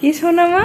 কি শোনা মা?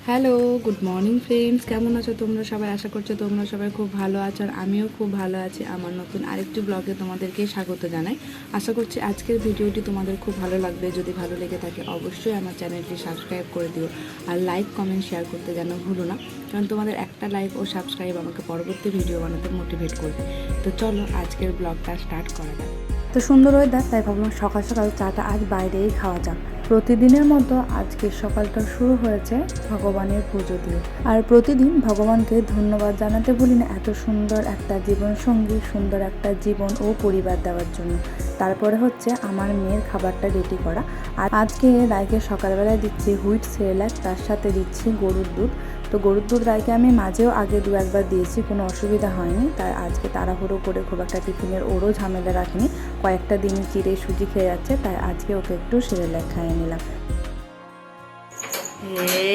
হ্যালো, গুড মর্নিং ফ্রেন্ডস, কেমন আছো তোমরা সবাই? আশা করছো তোমরা সবাই খুব ভালো আছো, আর আমিও খুব ভালো আছি। আমার নতুন আরেকটি ব্লগে তোমাদেরকে স্বাগত জানাই। আশা করছি আজকের ভিডিওটি তোমাদের খুব ভালো লাগবে। যদি ভালো লেগে থাকে অবশ্যই আমার চ্যানেলটি সাবস্ক্রাইব করে দিও, আর লাইক কমেন্ট শেয়ার করতে যেন ভুলো না, কারণ তোমাদের একটা লাইক ও সাবস্ক্রাইব আমাকে পরবর্তী ভিডিও বানাতে মোটিভেট করবে। তো চলো আজকের ব্লগটা স্টার্ট করা যাক। তো সুন্দর ওয়েদার, তাই ভাবলাম সকাল সকাল চাটা আজ বাইরেই খাওয়া যাক। প্রতিদিনের মতো আজকে সকালটা শুরু হয়েছে ভগবানের পুজো দিয়ে। আর প্রতিদিন ভগবানকে ধন্যবাদ জানাতে ভুলি না এত সুন্দর একটা জীবনসঙ্গী, সুন্দর একটা জীবন ও পরিবার দেওয়ার জন্য। তারপরে হচ্ছে আমার মেয়ের খাবারটা রেডি করা। আর আজকে রায়কে সকালবেলায় দিচ্ছি হুইট সেরেলাক, তার সাথে দিচ্ছি গরুর দুধ। তো গরুর দুধ রায়কে আমি মাঝেও আগে দু একবার দিয়েছি, কোনো অসুবিধা হয়নি। তাই আজকে তাড়াহুড়ো করে খুব একটা টিফিনের ওরও ঝামেলা রাখিনি। কয়েকটা দিনই চিড়ে সুজি খেয়ে যাচ্ছে, তাই আজকে ওকে একটু সেরেলাক খাইয়ে নিলাম।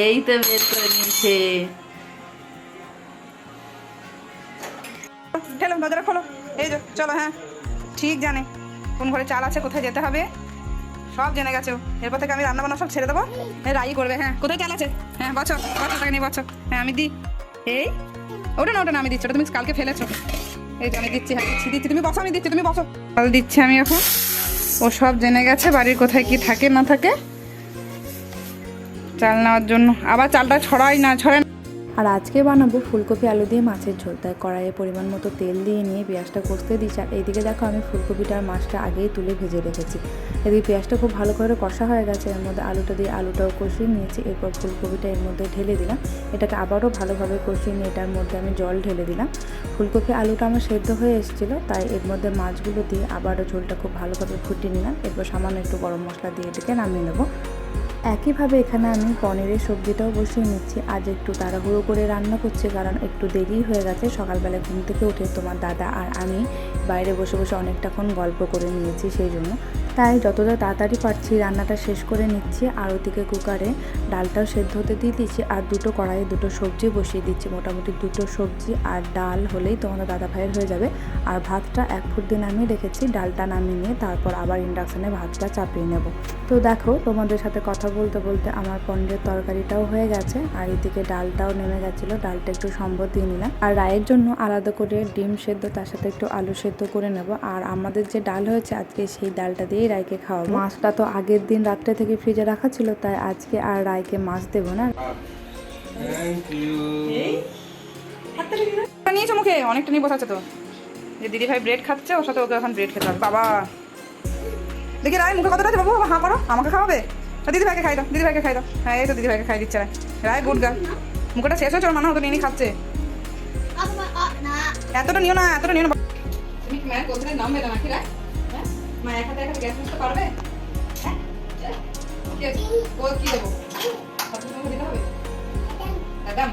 এই তো বের করে নিয়েছে। ঠেলো, দরজাটা খোলো। এই যে চলো। হ্যাঁ, ঠিক জানে কোন ঘরে চাল আছে, কোথায় যেতে হবে, সব জেনে গেছো। এরপর থেকে আমি রান্না বান্না সব ছেড়ে দেবো, রাই করবে। হ্যাঁ, কোথায় চাল আছে? হ্যাঁ, বছর টাকা নিয়ে বছর। হ্যাঁ, আমি দিই। এই ওটা না আমি দিচ্ছি, ওটা তুমি কালকে ফেলেছো। এই যে আমি দিচ্ছি। হ্যাঁ, দিচ্ছি, তুমি বসো, আমি দিচ্ছি, তুমি বসো। চাল দিচ্ছি আমি এখন। ও সব জেনে গেছে বাড়ির কোথায় কি থাকে না থাকে। চাল নেওয়ার জন্য আবার চালটা ছড়াই না। আর আজকে বানাবো ফুলকপি আলু দিয়ে মাছের ঝোল। তাই কড়াইয়ে পরিমাণ মতো তেল দিয়ে নিয়ে পেঁয়াজটা কষতে দিচ্ছি। আর এইদিকে দেখো আমি ফুলকপিটা আর মাছটা আগেই তুলে ভেজে রেখেছি। এদিকে পেঁয়াজটা খুব ভালো করে কষা হয়ে গেছে, এর মধ্যে আলুটা দিয়ে আলুটাও কষিয়ে নিয়েছি। এরপর ফুলকপিটা এর মধ্যে ঢেলে দিলাম। এটাকে আবারও ভালোভাবে কষিয়ে নিয়ে এটার মধ্যে আমি জল ঢেলে দিলাম। ফুলকপি আলুটা আমার সেদ্ধ হয়ে এসেছিলো, তাই এর মধ্যে মাছগুলো দিয়ে আবারও ঝোলটা খুব ভালোভাবে ফুটিয়ে নিলাম। এরপর সামান্য একটু গরম মশলা দিয়ে এটাকে নামিয়ে নেবো। একইভাবে এখানে আমি পনিরের সবজিটাও বসিয়ে নিচ্ছি। আজ একটু তাড়াহুড়ো করে রান্না করছি, কারণ একটু দেরি হয়ে গেছে। সকালবেলা ঘুম থেকে উঠে তোমার দাদা আর আমি বাইরে বসে বসে অনেকটাক্ষণ গল্প করে নিয়েছি, সেই জন্য তাই যতটা তাড়াতাড়ি পারছি রান্নাটা শেষ করে নিচ্ছি। আর ওদিকে কুকারে ডালটাও সেদ্ধ হতে দিয়ে দিচ্ছি, আর দুটো কড়াইয়ে দুটো সবজি বসিয়ে দিচ্ছি। মোটামুটি দুটো সবজি আর ডাল হলেই তোমাদের দাদা ভাইয়ের হয়ে যাবে। আর ভাতটা 1 ফুট দিয়ে নামিয়ে রেখেছি, ডালটা নামিয়ে নিয়ে তারপর আবার ইন্ডাকশানে ভাতটা চাপিয়ে নেব। তো দেখো তোমাদের সাথে কথা বলতে বলতে আমার পনিরের তরকারিটাও হয়ে গেছে, আর এদিকে ডালটাও নেমে গেছিলো। ডালটা একটু সম্বর দিয়ে নিলাম। আর রায়ের জন্য আলাদা করে ডিম সেদ্ধ, তার সাথে একটু আলু সেদ্ধ করে নেব। আর আমাদের যে ডাল হয়েছে আজকে, সেই ডালটা দিয়েই রায়কে খাওয়াবো। মাছটা তো আগের দিন রাত্রে থেকে ফ্রিজে রাখা ছিল, তাই আজকে আর রায়কে মাছ দেবো না। নিয়েছো মুখে, অনেকটা নিয়ে বসাচ্ছে তো। যে দিদি ভাই ব্রেড খাচ্ছে, ওর সাথে ওকে এখন ব্রেড খেতে হবে। বাবা দেখি রায় মুখে কতটা আছে বাবু, হাঁ করো, আমাকে খাওয়াবে। দিদি ভাইকে খাই দাও, দিদি ভাইকে খাই দাও। হ্যাঁ, এই তো দিদি ভাইকে খাই দিচ্ছে রায়। রায় গুড গার্ল। মুখটা শেষ হচ্ছে, ওর মানা হতো নিয়ে খাচ্ছে। এতটা নিও না, এতটা নিও না। তুমি মায়ের কোথায় নাম বেরো নাকি রায়? হ্যাঁ, মা এক হাতে গ্যাস মুছতে পারবে? হ্যাঁ, ও কি দেবো? দিতে হবে একদম।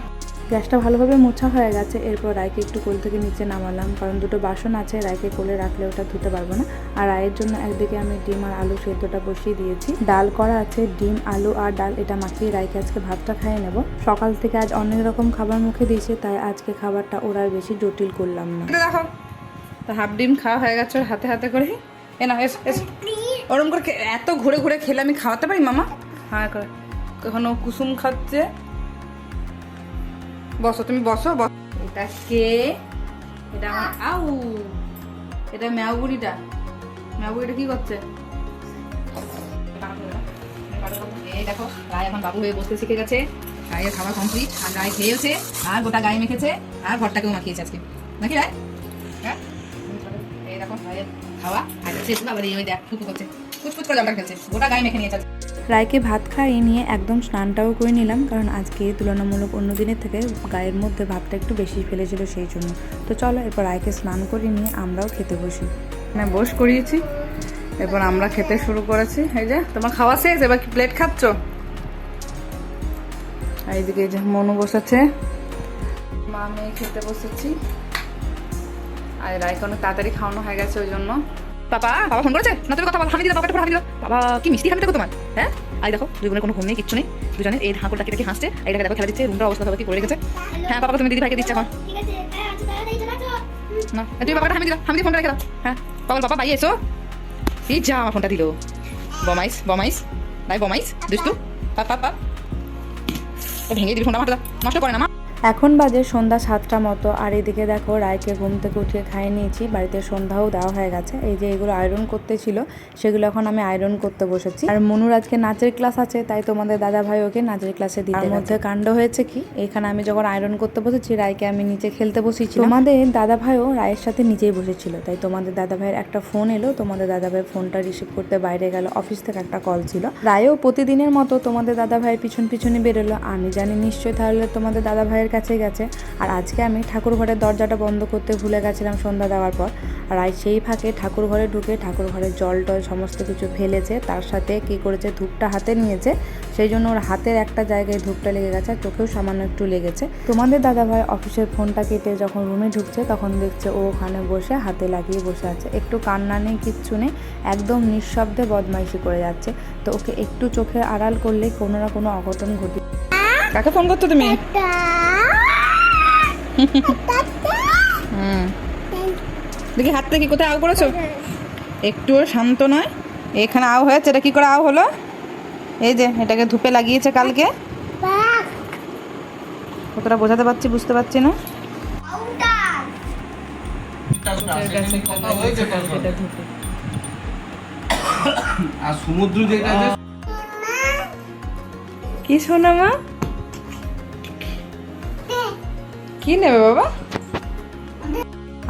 গ্যাসটা ভালোভাবে মোছা হয়ে গেছে। এরপর রায়কে একটু কোল থেকে নিচে নামালাম, কারণ দুটো বাসন আছে, রায়কে কোলে রাখলে ওটা ধুতে পারবো না। আর রায়ের জন্য একদিকে আমি ডিম আর আলু সেদ্ধটা বসিয়ে দিয়েছি। ডাল করা আছে, ডিম আলু আর ডাল এটা মাখিয়ে রায়কে আজকে ভাতটা খাইয়ে নেব। সকাল থেকে আজ অনেক রকম খাবার মুখে দিয়েছে, তাই আজকে খাবারটা ওরা আর বেশি জটিল করলাম না। দেখো তো হাফ ডিম খাওয়া হয়ে গেছে ওর হাতে হাতে করে। এ না, এস এস ওরম করে এত ঘুরে ঘুরে খেলে আমি খাওয়াতে পারি মামা? হ্যাঁ করে। কখনো কুসুম খাচ্ছে। বসো, তুমি বসো। এটা কে? এটা আমার আউ, এটা ম্যাও বুড়িটা। ম্যাও বুড়িটা কি করছে? এই দেখো রায় এখন বাবু হয়ে বসতে শিখে গেছে। রায়ের খাওয়া কমপ্লিট, আর রায় খেয়েছে, আর গোটা গায়ে মেখেছে, আর ঘরটাকেও মাখিয়েছে আজকে নাকি রায়? হ্যাঁ, এই দেখো রায়ের খাওয়া আর শেষ আবার এই ওই দেখ ফুকু করছে কুচকুচ করে জলটা খেলছে গোটা গায়ে মেখে নিয়েছে। রায়কে ভাত খাইয়ে নিয়ে একদম স্নানটাও করে নিলাম, কারণ আজকে তুলনামূলক অন্য দিনের থেকে গায়ের মধ্যে ভাতটা একটু বেশি ফেলেছিল সেই জন্য। তো চলো এরপর রায়কে স্নান করে নিয়ে আমরাও খেতে বসি। মানে বস করিয়েছি, এরপর আমরা খেতে শুরু করেছি। এই যে তোমার খাওয়া শেষ, এবার কি প্লেট খাচ্ছ? এইদিকে এই যে মনু বসেছে, মা মেয়ে খেতে বসেছি। আর রায়কে অনেক তাড়াতাড়ি খাওয়ানো হয়ে গেছে ওই জন্য। বাবা বাবা ফোন করেছে না? তুমি কথা বল, হামি দিলা বাবাটা হামি দিলা। বাবা কি মিষ্টি হামি দেখো তোমার। হ্যাঁ আই দেখো দুই বোনের কোনো ঘুম নেই, কিচ্ছু নেই, দুজনের এই ঢাকুরটা কেটে হাসছে, এইটাকে দেখো খেলা দিচ্ছে, রুমটা অবস্থা কি করে রেখেছে। হ্যাঁ বাবা তুমি দিদি ভাইকে দিচ্ছে এখন না, তুমি বাবাটা হামি দিলা, হামি দিয়ে ফোনটা রেখে দাও। হ্যাঁ পাগল বাবা ভাই এসো। এই যা আমার ফোনটা দিল, বমাইস বমাইস ভাই বমাইস দুষ্টু পাপ পাপ পাপ ভেঙে দিবি ফোনটা, মারটা নষ্ট করে না মা। এখন বাজে সন্ধ্যা 7টা মতো, আর এদিকে দেখো রায়কে ঘুম থেকে উঠিয়ে খাইয়ে নিয়েছি, বাড়িতে সন্ধ্যাও দেওয়া হয়ে গেছে। এই যে এগুলো আয়রন করতে ছিল সেগুলো এখন আমি আয়রন করতে বসেছি। আর মনুর আজকে নাচের ক্লাস আছে, তাই তোমাদের দাদা ভাই ওকে নাচের ক্লাসে দিতে মধ্যে কাণ্ড হয়েছে কি, এখানে আমি যখন আয়রন করতে বসেছি রায়কে আমি নিচে খেলতে বসেছি, তোমাদের দাদা ভাইও রায়ের সাথে নিচেই বসেছিল। তাই তোমাদের দাদা ভাইয়ের একটা ফোন এলো, তোমাদের দাদা ভাইয়ের ফোনটা রিসিভ করতে বাইরে গেল, অফিস থেকে একটা কল ছিল। রায়ও প্রতিদিনের মতো তোমাদের দাদা ভাইয়ের পিছনে বেরোলো। আমি জানি নিশ্চয়ই তাহলে তোমাদের দাদা ভাইয়ের কাছে গেছে। আর আজকে আমি ঠাকুর ঘরের দরজাটা বন্ধ করতে ভুলে গেছিলাম সন্ধ্যা দেওয়ার পর। আর সেই ফাঁকে ঠাকুর ঘরে ঢুকে ঠাকুর ঘরের জল টল সমস্ত কিছু ফেলেছে, তার সাথে কি করেছে ধূপটা হাতে নিয়েছে, সেই জন্য ওর হাতের একটা জায়গায় ধূপটা লেগে গেছে, আর চোখেও সামান্য একটু লেগেছে। তোমাদের দাদাভাই অফিসের ফোনটা কেটে যখন রুমে ঢুকছে তখন দেখছে ও ওখানে বসে হাতে লাগিয়ে বসে আছে, একটু কান্না নেই কিচ্ছু নেই, একদম নিঃশব্দে বদমাইশি করে যাচ্ছে। তো ওকে একটু চোখে আড়াল করলে কোনো না কোনো অঘটন ঘটে। কাকে ফোন করছো তুমি? দেখি হাত থেকে কোথায় আউ করেছো? একটু শান্ত নয়, এখানে আউ হয়েছে, এটা কি করে আউ হলো? এই যে এটাকে ধূপে লাগিয়েছে কালকে, কতটা বোঝাতে পারছি বুঝতে পারছি না। আর সমুদ্র যেটা আছে কি শোনা মা, কি নেবে বাবা?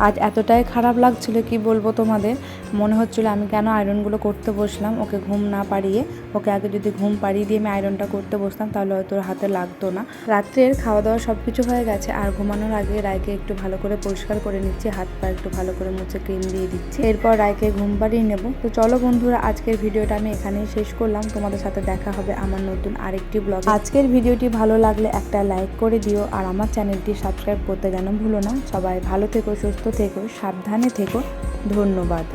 আজ এতটাই খারাপ লাগছিল কি বলবো তোমাদের, মনে হচ্ছিল আমি কেন আয়রনগুলো করতে বসলাম, ওকে ঘুম না পাড়িয়ে। ওকে আগে যদি ঘুম পাড়িয়ে দিয়ে আমি আয়রনটা করতে বসতাম তাহলে হয়তো ওর হাতে লাগতো না। রাত্রের খাওয়া দাওয়া সব কিছু হয়ে গেছে, আর ঘুমানোর আগে রায়কে একটু ভালো করে পরিষ্কার করে নিচ্ছি, হাত পা একটু ভালো করে মুছে ক্রিম দিয়ে দিচ্ছি, এরপর রায়কে ঘুম পাড়িয়ে নেব। তো চলো বন্ধুরা, আজকের ভিডিওটা আমি এখানেই শেষ করলাম। তোমাদের সাথে দেখা হবে আমার নতুন আরেকটি ব্লগ। আজকের ভিডিওটি ভালো লাগলে একটা লাইক করে দিও, আর আমার চ্যানেলটি সাবস্ক্রাইব করতে যেন ভুলো না। সবাই ভালো থেকো, সুস্থ থেকো, সাবধানে থেকো, ধন্যবাদ।